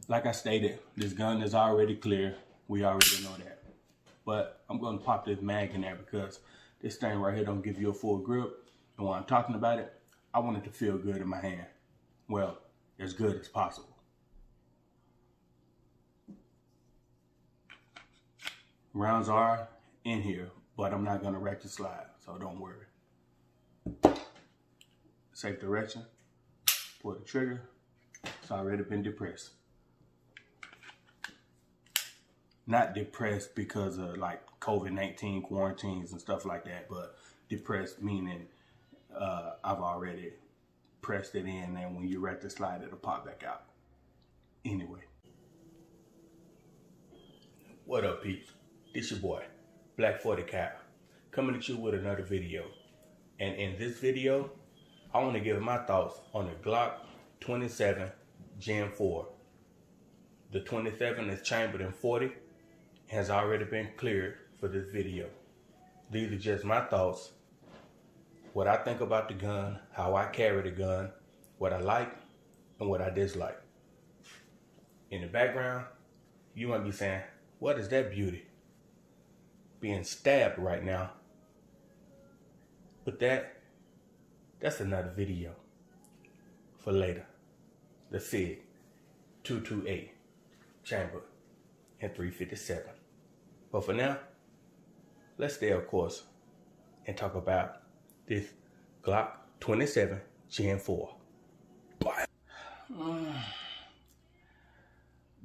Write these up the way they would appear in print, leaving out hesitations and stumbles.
Like I stated, this gun is already clear. We already know that. But I'm going to pop this mag in there because this thing right here don't give you a full grip. And when I'm talking about it, I want it to feel good in my hand. Well, as good as possible. Rounds are in here, but I'm not going to ratchet slide, so don't worry. Safe direction. Pull the trigger. It's already been depressed. Not depressed because of like COVID-19 quarantines and stuff like that, but depressed meaning I've already pressed it in, and when you ratchet slide, it'll pop back out. Anyway. What up, peeps? It's your boy, Black 40 Cal, coming at you with another video. And in this video, I want to give my thoughts on the Glock 27 Gen 4. The 27 is chambered in 40, has already been cleared for this video. These are just my thoughts, what I think about the gun, how I carry the gun, what I like and what I dislike. In the background, you might be saying, what is that beauty? Being stabbed right now. But that's another video for later. The SIG 228 chamber and 357. But for now, let's stay of course and talk about this Glock 27 Gen 4.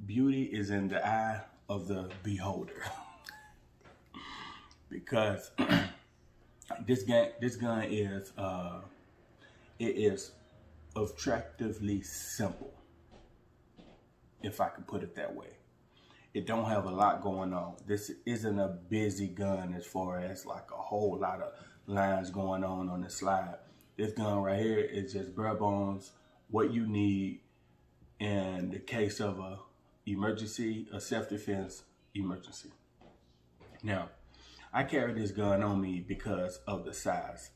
Beauty is in the eye of the beholder. Because this gun is it is attractively simple, if I could put it that way. It don't have a lot going on. This isn't a busy gun as far as like a whole lot of lines going on the slide. This gun right here is just bare bones, what you need in the case of a emergency, a self-defense emergency. Now, I carry this gun on me because of the size.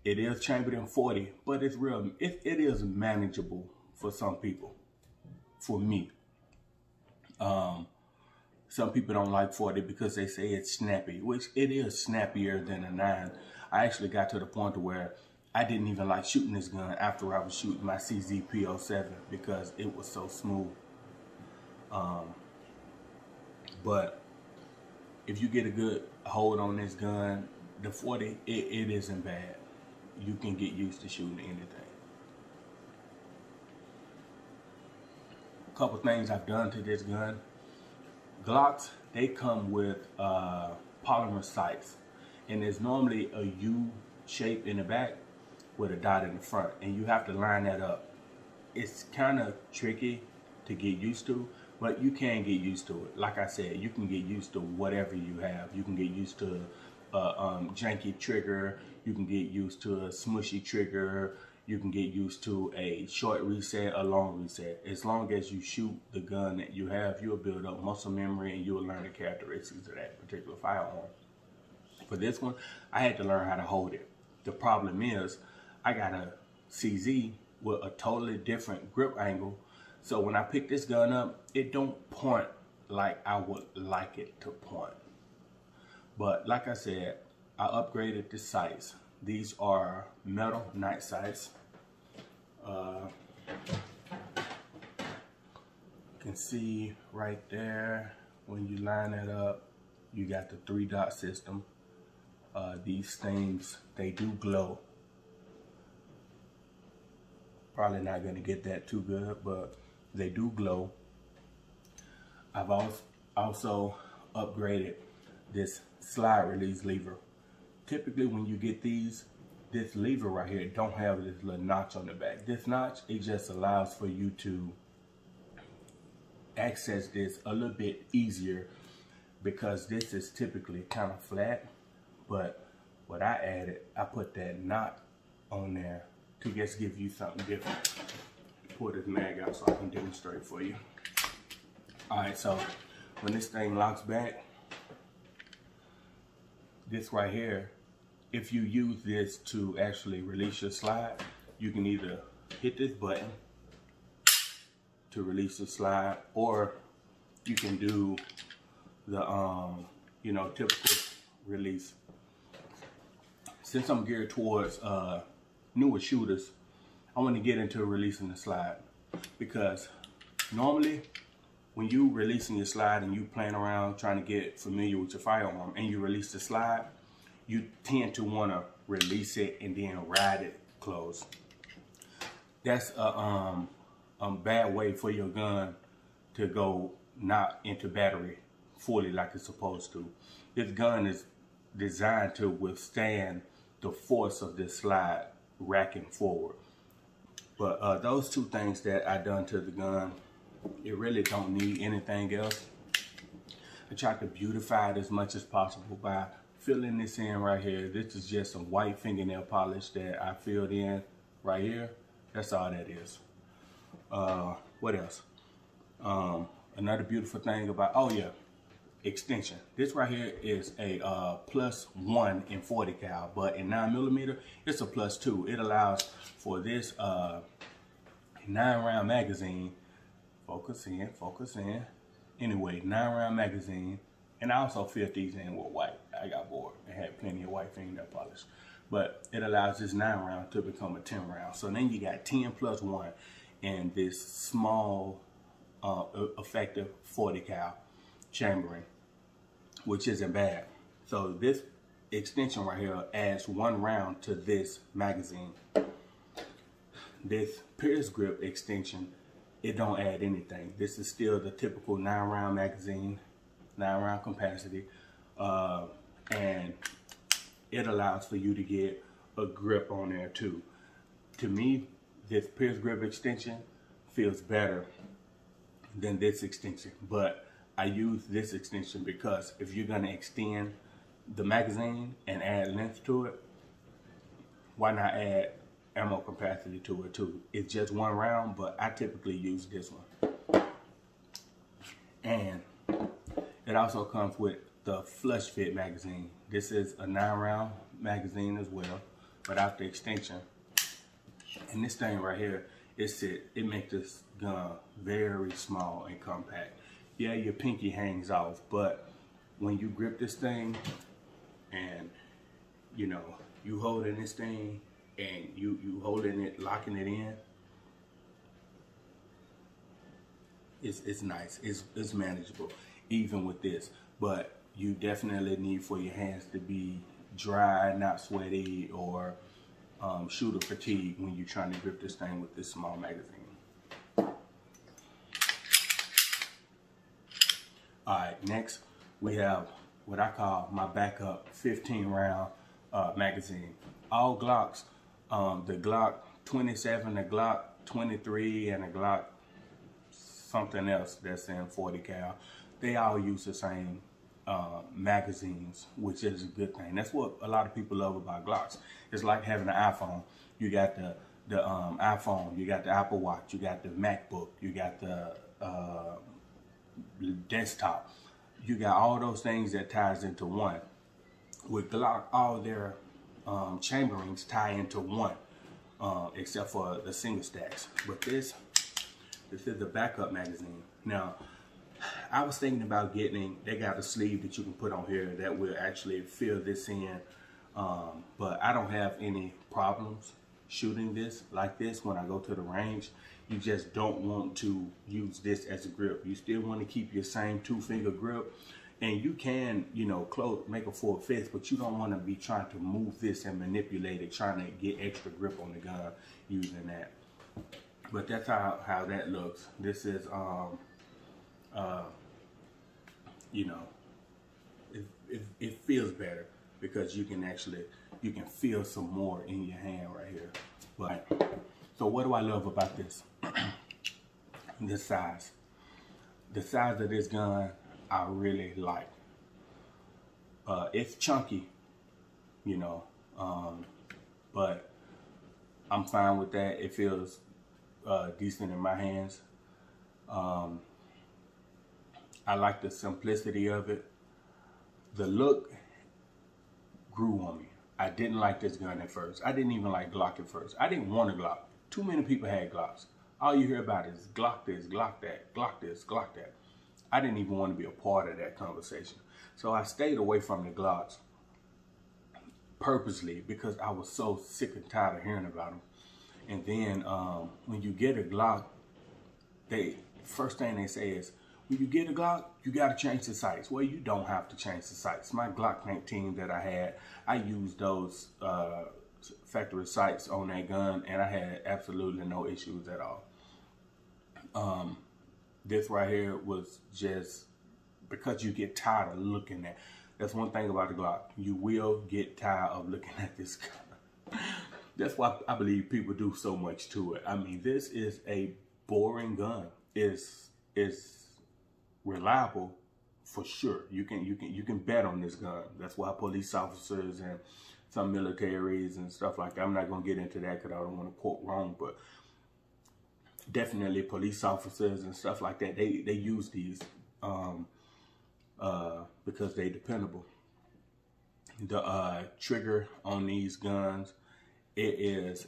It is chambered in 40, but it's real. It is manageable for some people. For me, some people don't like 40 because they say it's snappy, which it is snappier than a 9. I actually got to the point where I didn't even like shooting this gun after I was shooting my CZP07 because it was so smooth. But if you get a good hold on this gun, the 40, it isn't bad. You can get used to shooting anything. A couple things I've done to this gun. Glocks, they come with polymer sights. And there's normally a U shape in the back with a dot in the front. And you have to line that up. It's kind of tricky to get used to, but you can get used to it. Like I said, you can get used to whatever you have. You can get used to a janky trigger. You can get used to a smushy trigger. You can get used to a short reset, a long reset. As long as you shoot the gun that you have, you'll build up muscle memory and you'll learn the characteristics of that particular firearm. For this one, I had to learn how to hold it. The problem is, I got a CZ with a totally different grip angle. So when I pick this gun up, it don't point like I would like it to point. But like I said, I upgraded the sights. These are metal night sights. You can see right there, when you line that up, you got the 3-dot system. These things, they do glow. Probably not gonna get that too good, but they do glow. I've also upgraded this slide release lever. Typically when you get these, this lever right here don't have this little notch on the back. This notch, it just allows for you to access this a little bit easier because this is typically kind of flat. But what I added, I put that knot on there to just give you something different. Pull this mag out so I can demonstrate for you. Alright, so when this thing locks back, this right here, if you use this to actually release your slide, you can either hit this button to release the slide, or you can do the you know, typical release. Since I'm geared towards newer shooters, I want to get into releasing the slide, because normally when you releasing your slide and you playing around trying to get familiar with your firearm and you release the slide, you tend to want to release it and then ride it close. That's a bad way for your gun to go not into battery fully like it's supposed to. This gun is designed to withstand the force of this slide racking forward. But those two things that I done to the gun, it really don't need anything else. I tried to beautify it as much as possible by filling this in right here. This is just some white fingernail polish that I filled in right here. That's all that is. What else? Another beautiful thing about, oh yeah, extension. This right here is a +1 in 40 cal, but in 9mm, it's a +2. It allows for this 9-round magazine. Focus in, focus in. Anyway, 9-round magazine. And I also filled these in with white. I got bored and had plenty of white fingernail polish. But it allows this 9-round to become a 10-round. So then you got 10 + 1 in this small effective 40 cal chambering, which isn't bad. So this extension right here adds 1 round to this magazine. This Pierce grip extension, it don't add anything. This is still the typical 9-round magazine, 9-round capacity, and it allows for you to get a grip on there too. To me, this Pierce grip extension feels better than this extension, but I use this extension because if you're gonna extend the magazine and add length to it, why not add ammo capacity to it too? It's just 1 round, but I typically use this one. And it also comes with the flush fit magazine. This is a 9-round magazine as well, without the extension. And this thing right here, it makes this gun very small and compact. Yeah, your pinky hangs off, but when you grip this thing and you know, you holding this thing and you holding it, locking it in, it's nice, it's manageable even with this. But you definitely need for your hands to be dry, not sweaty, or shooter fatigue when you're trying to grip this thing with this small magazine. Alright, next we have what I call my backup 15-round magazine. All Glocks, the Glock 27, the Glock 23, and the Glock something else that's in 40 cal, they all use the same magazines, which is a good thing. That's what a lot of people love about Glocks. It's like having an iPhone. You got the iPhone, you got the Apple Watch, you got the MacBook, you got the desktop. You got all those things that ties into one. With Glock, all their chamberings tie into one, except for the single stacks. But this is the backup magazine. Now, I was thinking about getting, they got a sleeve that you can put on here that will actually fill this in, but I don't have any problems shooting this like this when I go to the range. You just don't want to use this as a grip. You still want to keep your same 2-finger grip, and you can, you know, make a full fist, but you don't want to be trying to move this and manipulate it, trying to get extra grip on the gun using that. But that's how that looks. This is you know, it feels better because you can feel some more in your hand right here. But so what do I love about this? The size. The size of this gun I really like. It's chunky, you know, but I'm fine with that. It feels decent in my hands. I like the simplicity of it. The look grew on me. I didn't like this gun at first. I didn't even like Glock at first. I didn't want a Glock. Too many people had Glocks. all you hear about is Glock this, Glock that, Glock this, Glock that. I didn't even want to be a part of that conversation. So I stayed away from the Glocks purposely because I was so sick and tired of hearing about them. And then when you get a Glock, first thing they say is, when you get a Glock, you got to change the sights. Well, you don't have to change the sights. My Glock 19 that I had, I used those factory sights on that gun, and I had absolutely no issues at all. This right here was just because you get tired of looking at. That's one thing about the Glock. You will get tired of looking at this gun. That's why I believe people do so much to it. I mean, this is a boring gun. It's reliable for sure. You can bet on this gun. That's why police officers and some militaries and stuff like that. I'm not gonna get into that because I don't want to quote wrong, but definitely police officers and stuff like that. They use these because they're dependable. The trigger on these guns, it is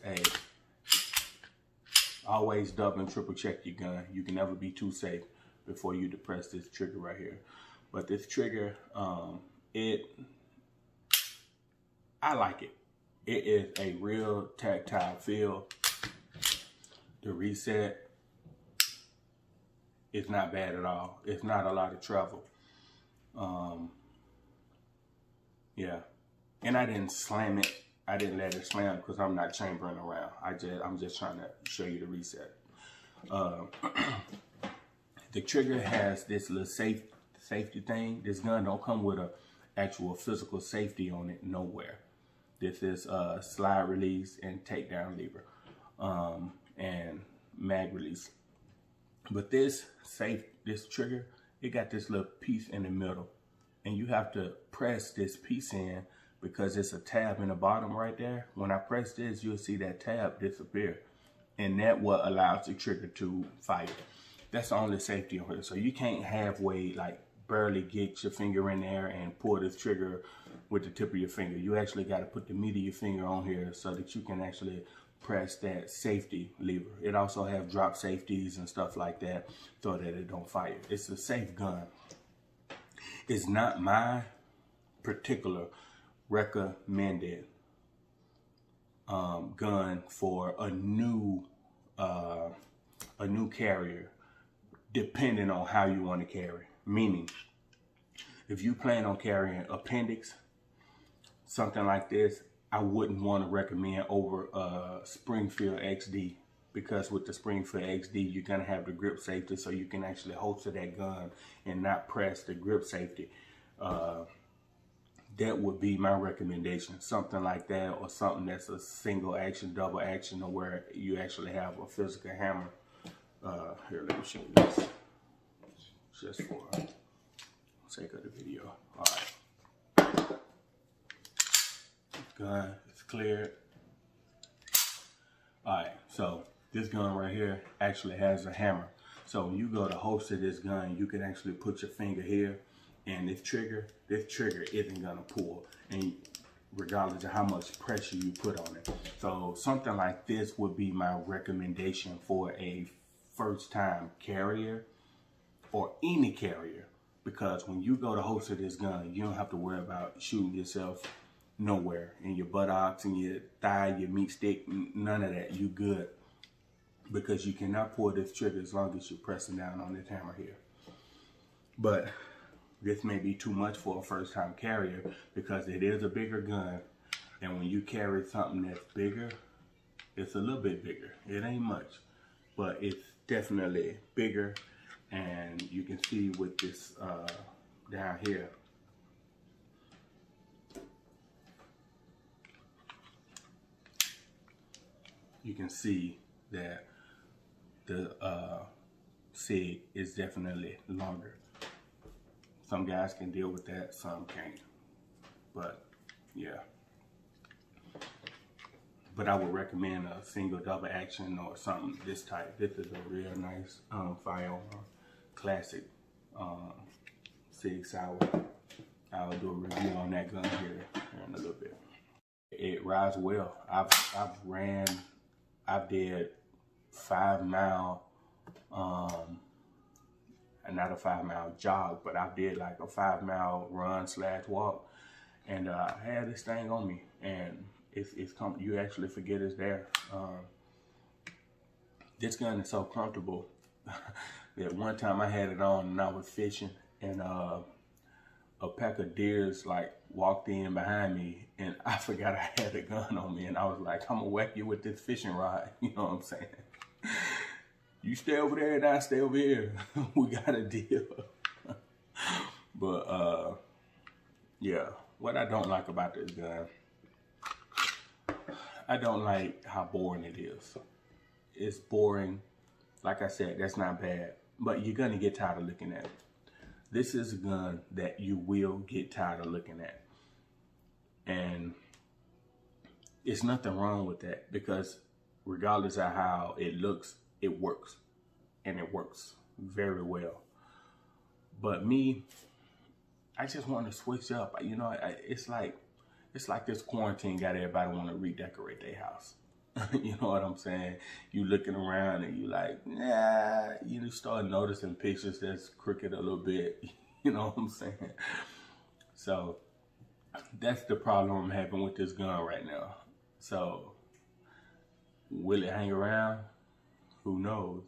always double and triple check your gun. You can never be too safe before you depress this trigger right here. But this trigger, I like it. It is a real tactile feel. The reset is not bad at all. It's not a lot of travel. Yeah, and I didn't slam it. I didn't let it slam because I'm not chambering around. I'm just trying to show you the reset. The trigger has this little safety thing. This gun don't come with a actual physical safety on it nowhere. This is a slide release and takedown lever, and mag release. But this trigger, it got this little piece in the middle, and you have to press this piece in because it's a tab in the bottom right there. When I press this, you'll see that tab disappear, and that what allows the trigger to fire. That's the only safety on here. So you can't halfway, like barely get your finger in there and pull this trigger with the tip of your finger. You actually got to put the meat of your finger on here so that you can actually press that safety lever. It also has drop safeties and stuff like that so that it don't fire. It's a safe gun. It's not my particular recommended gun for a new carrier, depending on how you want to carry. Meaning, if you plan on carrying appendix, something like this, I wouldn't want to recommend over Springfield XD, because with the Springfield XD, you're going to have the grip safety, so you can actually holster that gun and not press the grip safety. That would be my recommendation. Something like that, or something that's a single action, double action, or where you actually have a physical hammer. Here, let me show you this. Just for the sake of the video. All right. Gun is cleared. All right, so this gun right here actually has a hammer. So when you go to holster this gun, you can actually put your finger here, and this trigger isn't gonna pull, and regardless of how much pressure you put on it. So something like this would be my recommendation for a first-time carrier or any carrier, because when you go to holster this gun, you don't have to worry about shooting yourself nowhere, in your buttocks, in your thigh, your meat stick, none of that. You good, because you cannot pull this trigger as long as you're pressing down on this hammer here. But this may be too much for a first-time carrier because it is a bigger gun, and when you carry something that's bigger, it's a little bit bigger. It ain't much, but it's definitely bigger. And you can see with this down here, you can see that the SIG is definitely longer. Some guys can deal with that, some can't. But yeah. But I would recommend a single double action or something this type. This is a real nice firearm, classic SIG Sauer. I'll do a review on that gun here in a little bit. It rides well. I've did 5-mile, not a 5-mile jog, but I did like a 5-mile run / walk, and I had this thing on me, and you actually forget it's there. This gun is so comfortable that one time I had it on and I was fishing, and a pack of deers like walked in behind me, and I forgot I had a gun on me, and I was like, I'm gonna whack you with this fishing rod. You know what I'm saying? You stay over there and I stay over here. We got a deal. But yeah, what I don't like about this gun, I don't like how boring it is. It's boring. Like I said, that's not bad, but you're gonna get tired of looking at it. This is a gun that you will get tired of looking at. And it's nothing wrong with that, because regardless of how it looks, it works. And it works very well. But me, I just want to switch up. You know, it's like this quarantine got everybody want to redecorate their house. You know what I'm saying? You looking around and you like, nah, you start noticing pictures that's crooked a little bit. You know what I'm saying? So that's the problem I'm having with this gun right now. So will it hang around? Who knows?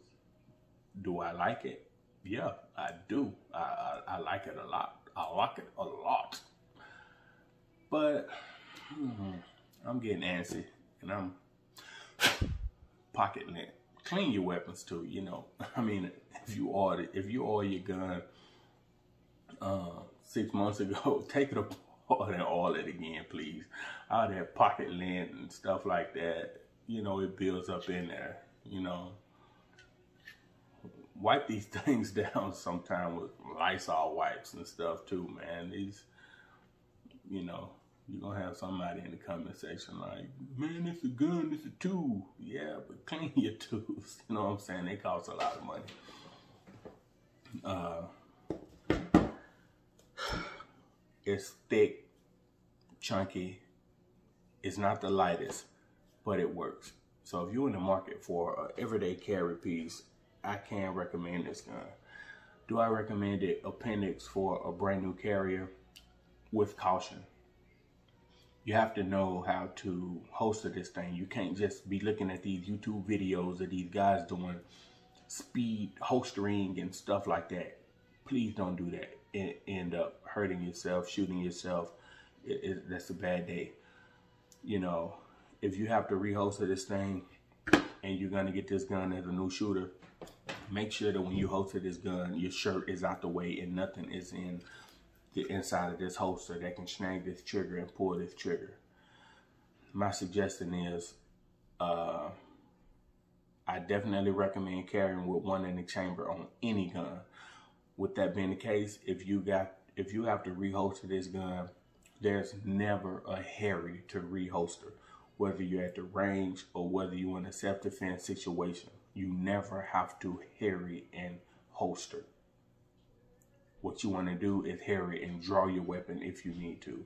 Do I like it? Yeah, I do. I like it a lot. I like it a lot. But I'm getting antsy, and I'm pocket lint. Clean your weapons too, you know. I mean, if you oil your gun 6 months ago, take it apart and oil it again, please. All that pocket lint and stuff like that, you know, it builds up in there, you know. Wipe these things down sometime with Lysol wipes and stuff too, man. These, you know, you're going to have somebody in the comment section like, man, it's a gun, it's a tool. Yeah, but clean your tools. You know what I'm saying? They cost a lot of money. It's thick, chunky. It's not the lightest, but it works. So if you're in the market for an everyday carry piece, I can recommend this gun. Do I recommend it appendix for a brand new carrier? With caution. You have to know how to holster this thing. You can't just be looking at these YouTube videos of these guys doing speed holstering and stuff like that. Please don't do that and end up hurting yourself, shooting yourself. That's a bad day. You know, if you have to reholster this thing and you're gonna get this gun as a new shooter, make sure that when you holster this gun, your shirt is out the way and nothing is in the inside of this holster that can snag this trigger and pull this trigger. My suggestion is, I definitely recommend carrying with one in the chamber on any gun. With that being the case, if you have to reholster this gun, there's never a hurry to reholster. Whether you're at the range or whether you're in a self-defense situation, you never have to hurry and holster. What you want to do is hurry and draw your weapon if you need to.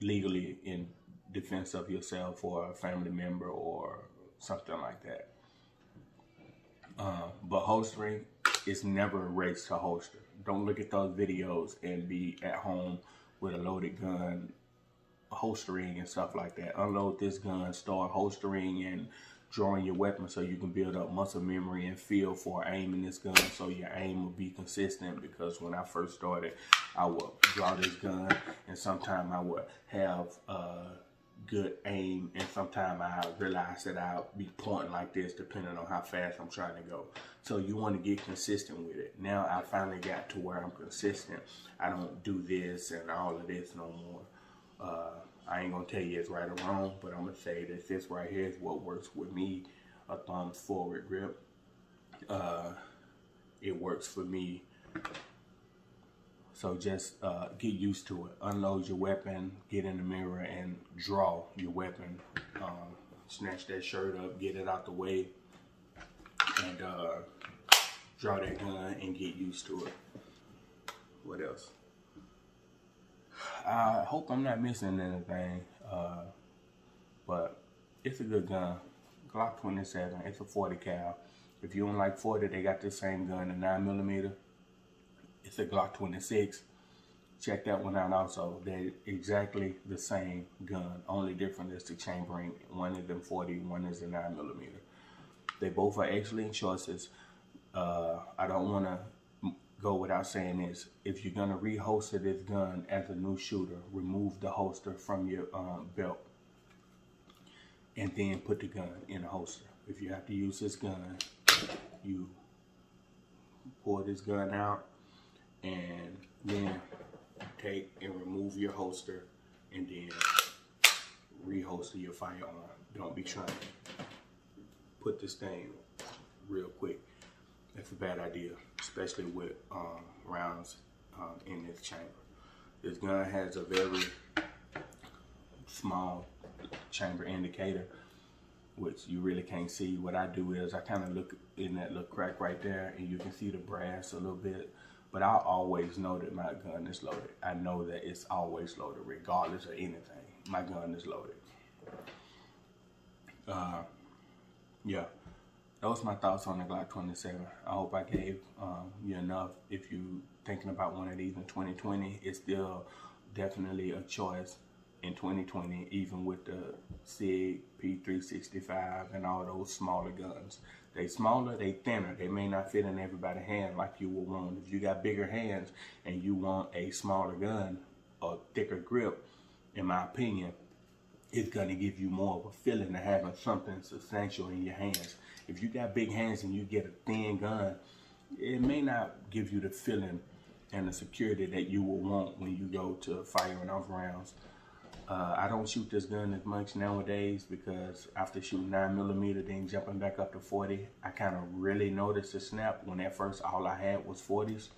Legally in defense of yourself or a family member or something like that. But holstering is never a race to holster. Don't look at those videos and be at home with a loaded gun, holstering and stuff like that. Unload this gun, start holstering and drawing your weapon so you can build up muscle memory and feel for aiming this gun so your aim will be consistent. Because when I first started, I would draw this gun and sometimes I would have good aim and sometimes I realized that I'll be pointing like this depending on how fast I'm trying to go. So you want to get consistent with it. Now I finally got to where I'm consistent. I don't do this and all of this no more. I ain't gonna tell you it's right or wrong, but I'm gonna say that this right here is what works with me. A thumbs forward grip. It works for me. So just get used to it. Unload your weapon, get in the mirror and draw your weapon. Snatch that shirt up, get it out the way, and draw that gun and get used to it. What else? I hope I'm not missing anything. but it's a good gun. Glock 27, it's a 40 cal. If you don't like 40, they got the same gun, a 9mm. It's a Glock 26. Check that one out also. They're exactly the same gun. Only different is the chambering. One is in 40, one is a 9mm. They both are excellent choices. I don't want to go without saying this. If you're going to reholster this gun as a new shooter, remove the holster from your belt and then put the gun in the holster. If you have to use this gun, you pull this gun out and then take and remove your holster and then reholster your firearm. Don't be trying to put this thing real quick. That's a bad idea, especially with rounds in this chamber. This gun has a very small chamber indicator, which you really can't see. What I do is I kind of look in that little crack right there and you can see the brass a little bit, but I always know that my gun is loaded. I know that it's always loaded regardless of anything. My gun is loaded. Yeah, those are my thoughts on the Glock 27. I hope I gave you enough. If you're thinking about one of these in 2020, it's still definitely a choice in 2020, even with the SIG, P365, and all those smaller guns. They smaller, they thinner. They may not fit in everybody's hand like you would want. If you got bigger hands and you want a smaller gun, a thicker grip, in my opinion, it's gonna give you more of a feeling of having something substantial in your hands. If you got big hands and you get a thin gun, it may not give you the feeling and the security that you will want when you go to firing off rounds. I don't shoot this gun as much nowadays because after shooting 9mm, then jumping back up to 40, I kind of really noticed a snap when at first all I had was 40s.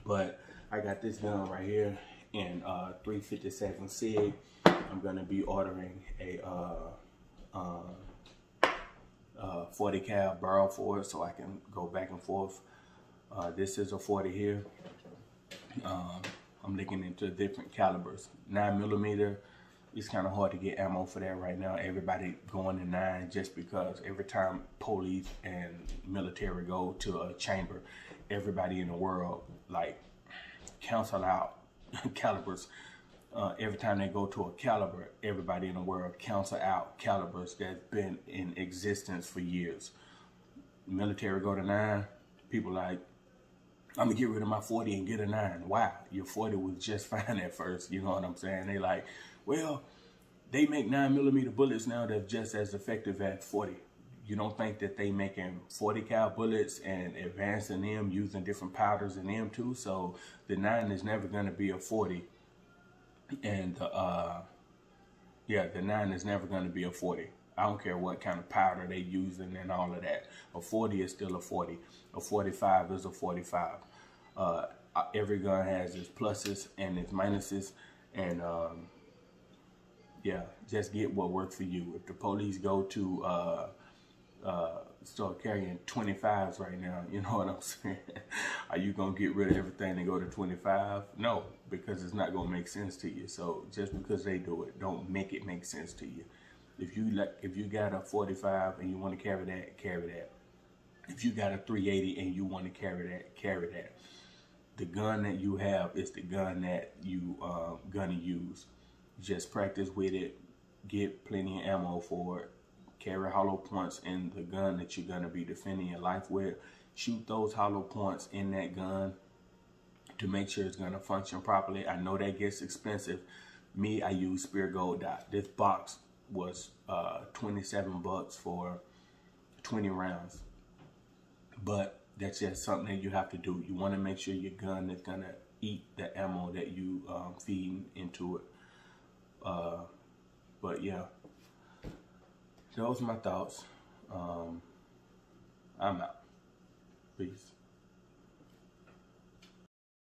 But I got this gun right here in 357 SIG. I'm gonna be ordering a 40 cal barrel for it so I can go back and forth. This is a 40 here. I'm looking into different calibers. 9mm, it's kind of hard to get ammo for that right now. Everybody going to 9 just because every time police and military go to a chamber, everybody in the world like cancel out calibers. Every time they go to a caliber, everybody in the world cancel out calibers that's been in existence for years. Military go to 9, people like, I'm gonna get rid of my 40 and get a 9. Wow, your 40 was just fine at first, you know what I'm saying? They like, well, they make 9mm bullets now that's just as effective as 40. You don't think that they making 40 cal bullets and advancing them using different powders in them too? So the 9 is never gonna be a 40. And yeah, the 9 is never gonna be a 40. I don't care what kind of powder they using and all of that. A 40 is still a 40. A 45 is a 45. Every gun has its pluses and its minuses, and yeah, just get what works for you. If the police go to start carrying 25s right now, you know what I'm saying? Are you gonna get rid of everything and go to 25? No, because it's not gonna make sense to you. So just because they do it, don't make it make sense to you. If you got a 45 and you want to carry that, carry that. If you got a 380 and you want to carry that, carry that. The gun that you have is the gun that you gonna use. Just practice with it. Get plenty of ammo for it. Carry hollow points in the gun that you're gonna be defending your life with. Shoot those hollow points in that gun to make sure it's gonna function properly. I know that gets expensive. Me, I use Spear Gold Dot. This box was 27 bucks for 20 rounds. But that's just something that you have to do. You want to make sure your gun is going to eat the ammo that you feed into it. But yeah, those are my thoughts. I'm out. Peace.